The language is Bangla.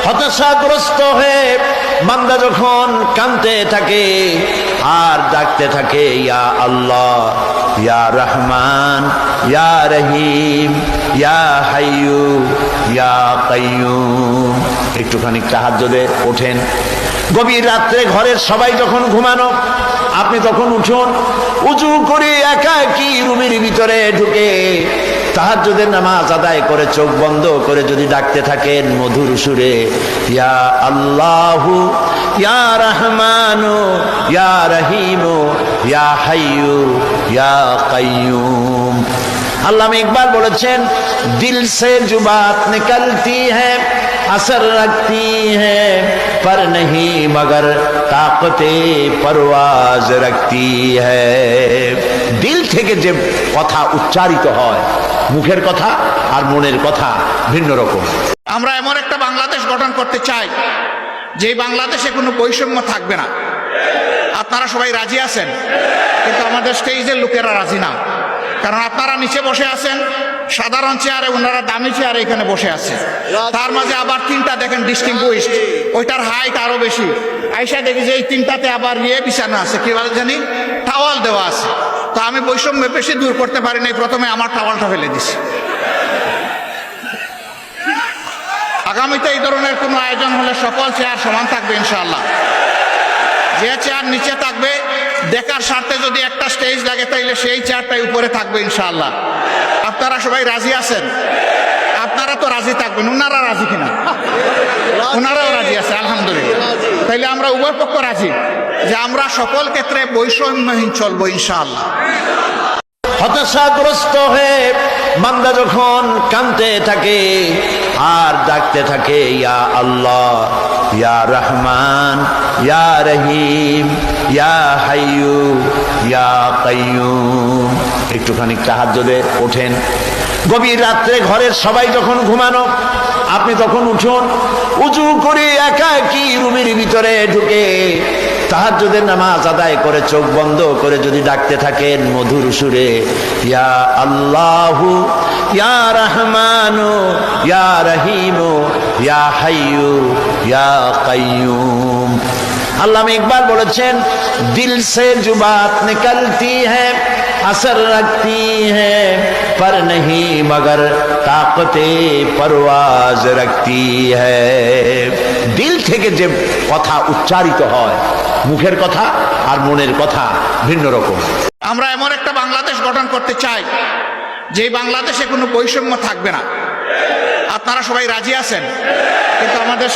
হতাশাগ্রস্ত হয়ে বান্দা যখন কাঁদতে থাকে আর ডাকতে থাকে, ইয়া আল্লাহ, ইয়া রহমান, ইয়া রহিম, ইয়া হাইয়ু, ইয়া কাইয়ুম। একটুখানি তাহাজ্জুদে ওঠেন। গভীর রাত্রে ঘরের সবাই যখন ঘুমানো, আপনি তখন উঠুন, উজু করে একাকী রুমের ভিতরে ঢুকে তাহাজ্জুদের নামাজ আদায় করে চোখ বন্ধ করে যদি ডাকতে থাকেন মধুর সুরে, ইয়া আল্লাহু, ইয়া রহমানু, ইয়া রহিমু, ইয়া হাইয়ু, ইয়া কাইয়ুম। আল্লামা ইকবাল বলেছেন, দিল সে जो बात निकलती है असर रखती है पर नहीं मगर ताकते परवाज रखती है। দিল থেকে যে কথা উচ্চারিত হয়, মুখের কথা আর মনের কথা ভিন্ন রকম। আমরা এমন একটা বাংলাদেশ গঠন করতে চাই যে বাংলাদেশে কোনো বৈষম্য থাকবে না। আপনারা সবাই রাজি আছেন, কিন্তু আমাদের স্টেজের লোকেরা রাজি না। কারণ আপনারা নিচে বসে আছেন সাধারণ চেয়ারে, ওনারা দামি চেয়ারে এখানে বসে আছে। তার মাঝে আবার তিনটা দেখেন ডিস্টিংগুইশড, ওইটার হাইট আরো বেশি। আইসা দেখি যে এই তিনটাতে আবার বিছানো আছে, কি বলে জানি, টাওয়াল দেওয়া আছে। তো আমি বৈষম্য বেশি দূর করতে পারি নাই, প্রথমে আমার টাওয়ালটা ফেলে দিছি। আগামীতে এই ধরনের কোনো আয়োজন হলে সকল চেয়ার সমান থাকবে ইনশাআল্লাহ। যে চেয়ার নিচে থাকবে দেখার স্বার্থে যদি একটা স্টেজ লাগে তাইলে সেই চেয়ারটাই উপরে থাকবে ইনশাআল্লাহ। আপনারা সবাই রাজি আছেন? আপনারা তো রাজি থাকবেন, ওনারা রাজি কিনা? ওনারাও রাজি আছে, আলহামদুলিল্লাহ। তাইলে আমরা উভয় পক্ষ রাজি যে আমরা সকল ক্ষেত্রে বৈষম্যহীন চলবো ইনশাআল্লাহ। হতাশাগ্রস্ত হয়ে বান্দা যখন কাঁদতে থাকে আর ডাকতে থাকে, ইয়া আল্লাহ, ইয়া রহমান, ইয়া রহিম, ইয়া হাইয়ু, ইয়া কাইয়ুম। একটুখানি তাহাজ্জুদে ওঠেন। গভীর রাত্রে ঘরের সবাই যখন ঘুমানো, আপনি তখন উঠুন, উজু করে একাকী রুমের ভিতরে ঢুকে তাহাজ্জুদের নামাজ আদায় করে চোখ বন্ধ করে যদি ডাকতে থাকেন মধুর সুরে, ইয়া আল্লাহু, ইয়া রহমানু, ইয়া রহিমু, ইয়া হাইয়ু, ইয়া কাইয়ুম। আল্লামা ইকবাল বলেছেন, দিল সে जो बात निकलती है असर रखती है पर नहीं मगर ताकते परवाज रखती है। দিল থেকে যে কথা উচ্চারিত হয়, মুখের কথা আর মনের কথা ভিন্ন রকম। আমরা এমন একটা বাংলাদেশ গঠন করতে চাই যে বাংলাদেশে কোনো বৈষম্য থাকবে না। আপনারা সবাই রাজি আছেন, কিন্তু আমাদের